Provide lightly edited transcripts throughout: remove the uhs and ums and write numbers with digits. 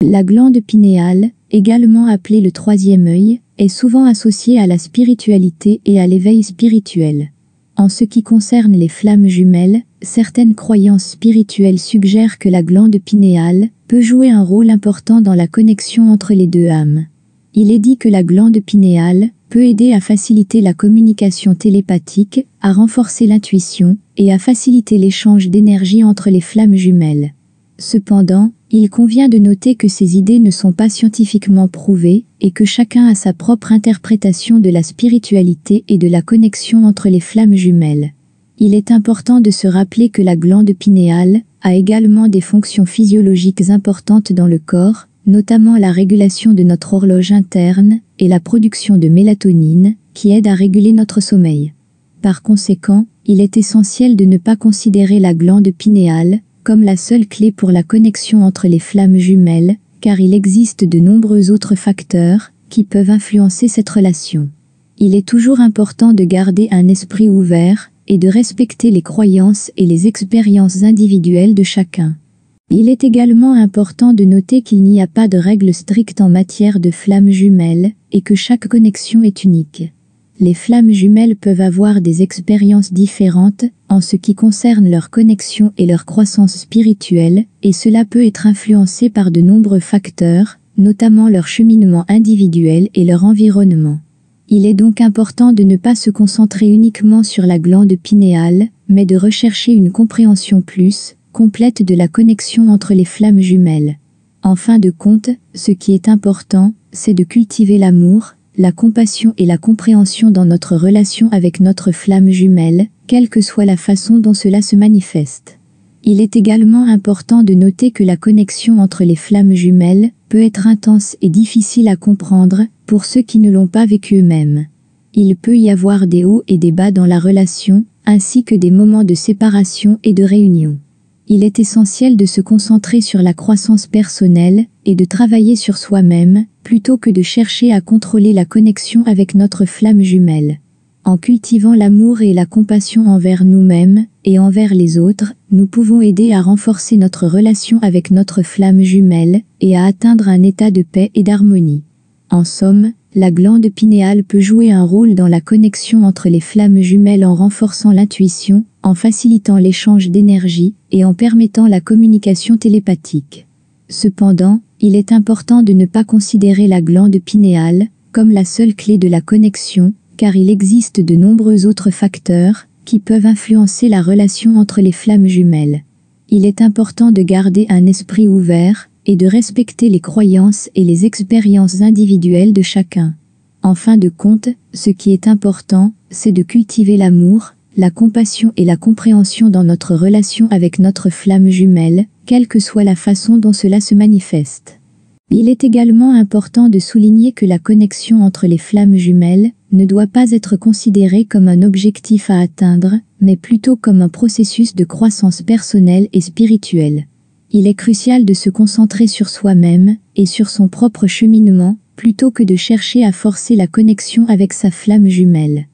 La glande pinéale, également appelée le troisième œil, est souvent associée à la spiritualité et à l'éveil spirituel. En ce qui concerne les flammes jumelles, certaines croyances spirituelles suggèrent que la glande pinéale peut jouer un rôle important dans la connexion entre les deux âmes. Il est dit que la glande pinéale peut aider à faciliter la communication télépathique, à renforcer l'intuition et à faciliter l'échange d'énergie entre les flammes jumelles. Cependant, il convient de noter que ces idées ne sont pas scientifiquement prouvées et que chacun a sa propre interprétation de la spiritualité et de la connexion entre les flammes jumelles. Il est important de se rappeler que la glande pinéale a également des fonctions physiologiques importantes dans le corps, notamment la régulation de notre horloge interne et la production de mélatonine, qui aide à réguler notre sommeil. Par conséquent, il est essentiel de ne pas considérer la glande pinéale comme la seule clé pour la connexion entre les flammes jumelles, car il existe de nombreux autres facteurs qui peuvent influencer cette relation. Il est toujours important de garder un esprit ouvert et de respecter les croyances et les expériences individuelles de chacun. Il est également important de noter qu'il n'y a pas de règles strictes en matière de flammes jumelles et que chaque connexion est unique. Les flammes jumelles peuvent avoir des expériences différentes en ce qui concerne leur connexion et leur croissance spirituelle, et cela peut être influencé par de nombreux facteurs, notamment leur cheminement individuel et leur environnement. Il est donc important de ne pas se concentrer uniquement sur la glande pinéale, mais de rechercher une compréhension plus complète de la connexion entre les flammes jumelles. En fin de compte, ce qui est important, c'est de cultiver l'amour, la compassion et la compréhension dans notre relation avec notre flamme jumelle, quelle que soit la façon dont cela se manifeste. Il est également important de noter que la connexion entre les flammes jumelles peut être intense et difficile à comprendre pour ceux qui ne l'ont pas vécu eux-mêmes. Il peut y avoir des hauts et des bas dans la relation, ainsi que des moments de séparation et de réunion. Il est essentiel de se concentrer sur la croissance personnelle et de travailler sur soi-même, plutôt que de chercher à contrôler la connexion avec notre flamme jumelle. En cultivant l'amour et la compassion envers nous-mêmes et envers les autres, nous pouvons aider à renforcer notre relation avec notre flamme jumelle et à atteindre un état de paix et d'harmonie. En somme, la glande pinéale peut jouer un rôle dans la connexion entre les flammes jumelles en renforçant l'intuition, en facilitant l'échange d'énergie et en permettant la communication télépathique. Cependant, il est important de ne pas considérer la glande pinéale comme la seule clé de la connexion, car il existe de nombreux autres facteurs qui peuvent influencer la relation entre les flammes jumelles. Il est important de garder un esprit ouvert et de respecter les croyances et les expériences individuelles de chacun. En fin de compte, ce qui est important, c'est de cultiver l'amour, la compassion et la compréhension dans notre relation avec notre flamme jumelle, quelle que soit la façon dont cela se manifeste. Il est également important de souligner que la connexion entre les flammes jumelles ne doit pas être considérée comme un objectif à atteindre, mais plutôt comme un processus de croissance personnelle et spirituelle. Il est crucial de se concentrer sur soi-même et sur son propre cheminement, plutôt que de chercher à forcer la connexion avec sa flamme jumelle.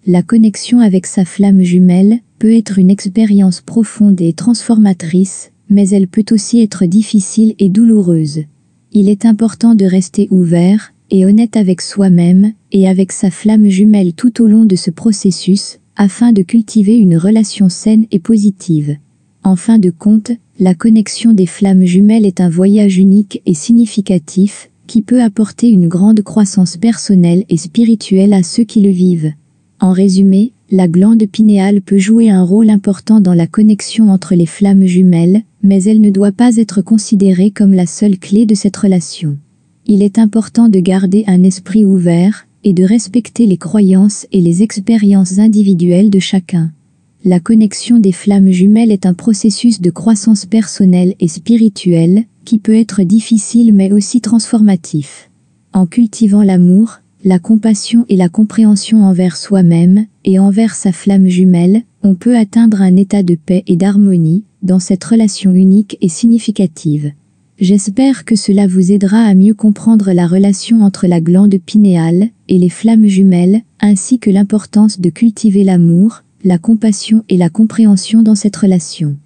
La connexion avec sa flamme jumelle peut être une expérience profonde et transformatrice, mais elle peut aussi être difficile et douloureuse. Il est important de rester ouvert et honnête avec soi-même et avec sa flamme jumelle tout au long de ce processus, afin de cultiver une relation saine et positive. En fin de compte, la connexion des flammes jumelles est un voyage unique et significatif, qui peut apporter une grande croissance personnelle et spirituelle à ceux qui le vivent. En résumé, la glande pinéale peut jouer un rôle important dans la connexion entre les flammes jumelles, mais elle ne doit pas être considérée comme la seule clé de cette relation. Il est important de garder un esprit ouvert et de respecter les croyances et les expériences individuelles de chacun. La connexion des flammes jumelles est un processus de croissance personnelle et spirituelle qui peut être difficile mais aussi transformatif. En cultivant l'amour, la compassion et la compréhension envers soi-même et envers sa flamme jumelle, on peut atteindre un état de paix et d'harmonie dans cette relation unique et significative. J'espère que cela vous aidera à mieux comprendre la relation entre la glande pinéale et les flammes jumelles, ainsi que l'importance de cultiver l'amour, la compassion et la compréhension dans cette relation.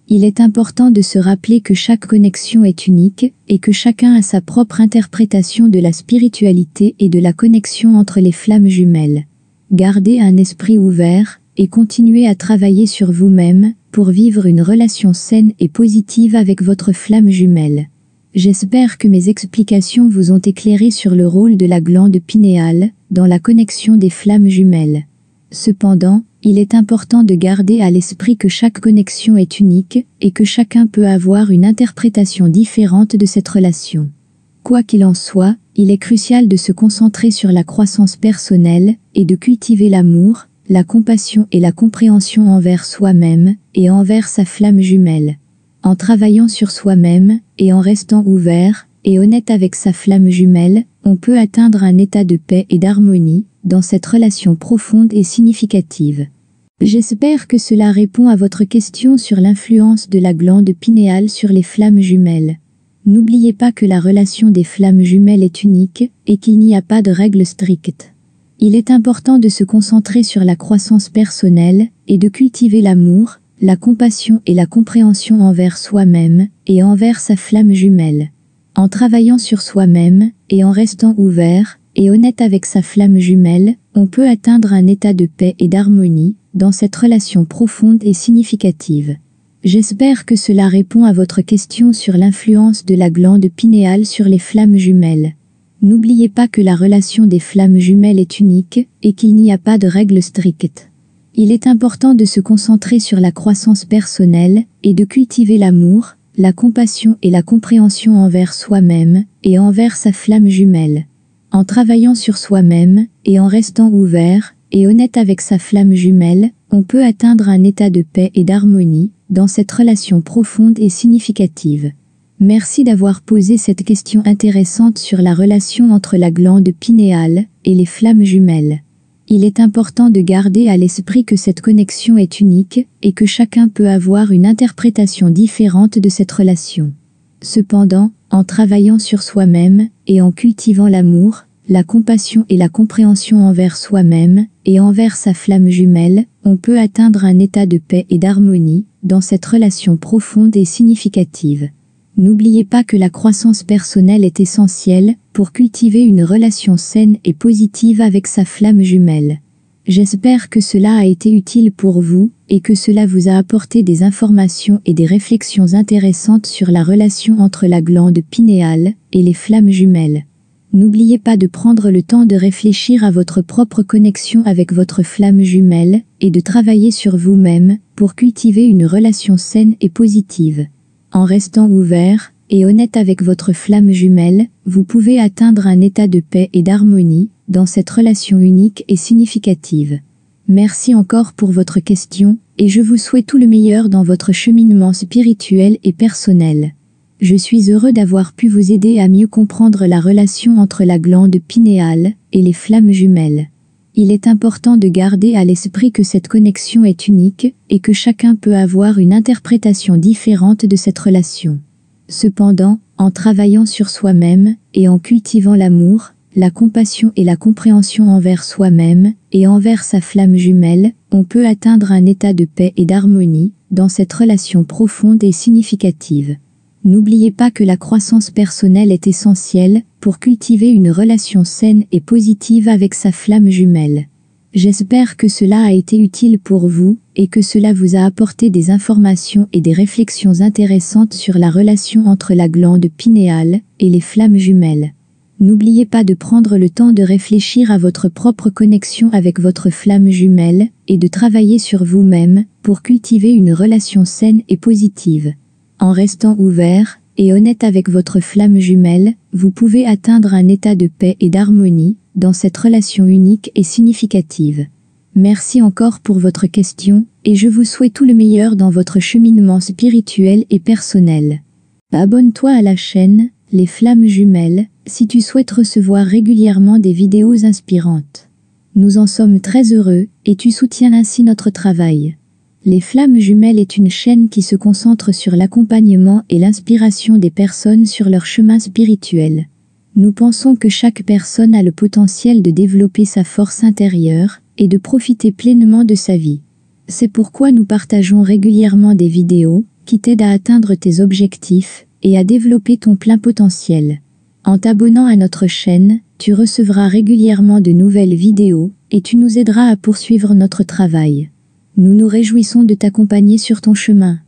Il est important de se rappeler que chaque connexion est unique et que chacun a sa propre interprétation de la spiritualité et de la connexion entre les flammes jumelles. Gardez un esprit ouvert et continuez à travailler sur vous-même pour vivre une relation saine et positive avec votre flamme jumelle. J'espère que mes explications vous ont éclairé sur le rôle de la glande pinéale dans la connexion des flammes jumelles. Cependant, il est important de garder à l'esprit que chaque connexion est unique et que chacun peut avoir une interprétation différente de cette relation. Quoi qu'il en soit, il est crucial de se concentrer sur la croissance personnelle et de cultiver l'amour, la compassion et la compréhension envers soi-même et envers sa flamme jumelle. En travaillant sur soi-même et en restant ouvert et honnête avec sa flamme jumelle, on peut atteindre un état de paix et d'harmonie dans cette relation profonde et significative. J'espère que cela répond à votre question sur l'influence de la glande pinéale sur les flammes jumelles. N'oubliez pas que la relation des flammes jumelles est unique et qu'il n'y a pas de règles strictes. Il est important de se concentrer sur la croissance personnelle et de cultiver l'amour, la compassion et la compréhension envers soi-même et envers sa flamme jumelle. En travaillant sur soi-même et en restant ouvert et honnête avec sa flamme jumelle, on peut atteindre un état de paix et d'harmonie dans cette relation profonde et significative. J'espère que cela répond à votre question sur l'influence de la glande pinéale sur les flammes jumelles. N'oubliez pas que la relation des flammes jumelles est unique et qu'il n'y a pas de règles strictes. Il est important de se concentrer sur la croissance personnelle et de cultiver l'amour, la compassion et la compréhension envers soi-même et envers sa flamme jumelle. En travaillant sur soi-même et en restant ouvert et honnête avec sa flamme jumelle, on peut atteindre un état de paix et d'harmonie dans cette relation profonde et significative. Merci d'avoir posé cette question intéressante sur la relation entre la glande pinéale et les flammes jumelles. Il est important de garder à l'esprit que cette connexion est unique et que chacun peut avoir une interprétation différente de cette relation. Cependant, en travaillant sur soi-même et en cultivant l'amour, la compassion et la compréhension envers soi-même et envers sa flamme jumelle, on peut atteindre un état de paix et d'harmonie dans cette relation profonde et significative. N'oubliez pas que la croissance personnelle est essentielle pour cultiver une relation saine et positive avec sa flamme jumelle. J'espère que cela a été utile pour vous et que cela vous a apporté des informations et des réflexions intéressantes sur la relation entre la glande pinéale et les flammes jumelles. N'oubliez pas de prendre le temps de réfléchir à votre propre connexion avec votre flamme jumelle et de travailler sur vous-même pour cultiver une relation saine et positive. En restant ouvert et honnête avec votre flamme jumelle, vous pouvez atteindre un état de paix et d'harmonie dans cette relation unique et significative. Merci encore pour votre question et je vous souhaite tout le meilleur dans votre cheminement spirituel et personnel. Je suis heureux d'avoir pu vous aider à mieux comprendre la relation entre la glande pinéale et les flammes jumelles. Il est important de garder à l'esprit que cette connexion est unique et que chacun peut avoir une interprétation différente de cette relation. Cependant, en travaillant sur soi-même et en cultivant l'amour, la compassion et la compréhension envers soi-même et envers sa flamme jumelle, on peut atteindre un état de paix et d'harmonie dans cette relation profonde et significative. N'oubliez pas que la croissance personnelle est essentielle pour cultiver une relation saine et positive avec sa flamme jumelle. J'espère que cela a été utile pour vous et que cela vous a apporté des informations et des réflexions intéressantes sur la relation entre la glande pinéale et les flammes jumelles. N'oubliez pas de prendre le temps de réfléchir à votre propre connexion avec votre flamme jumelle et de travailler sur vous-même pour cultiver une relation saine et positive. En restant ouvert et honnête avec votre flamme jumelle, vous pouvez atteindre un état de paix et d'harmonie dans cette relation unique et significative. Merci encore pour votre question et je vous souhaite tout le meilleur dans votre cheminement spirituel et personnel. Abonne-toi à la chaîne Les Flammes Jumelles si tu souhaites recevoir régulièrement des vidéos inspirantes. Nous en sommes très heureux et tu soutiens ainsi notre travail. Les Flammes Jumelles est une chaîne qui se concentre sur l'accompagnement et l'inspiration des personnes sur leur chemin spirituel. Nous pensons que chaque personne a le potentiel de développer sa force intérieure et de profiter pleinement de sa vie. C'est pourquoi nous partageons régulièrement des vidéos qui t'aide à atteindre tes objectifs et à développer ton plein potentiel. En t'abonnant à notre chaîne, tu recevras régulièrement de nouvelles vidéos et tu nous aideras à poursuivre notre travail. Nous nous réjouissons de t'accompagner sur ton chemin.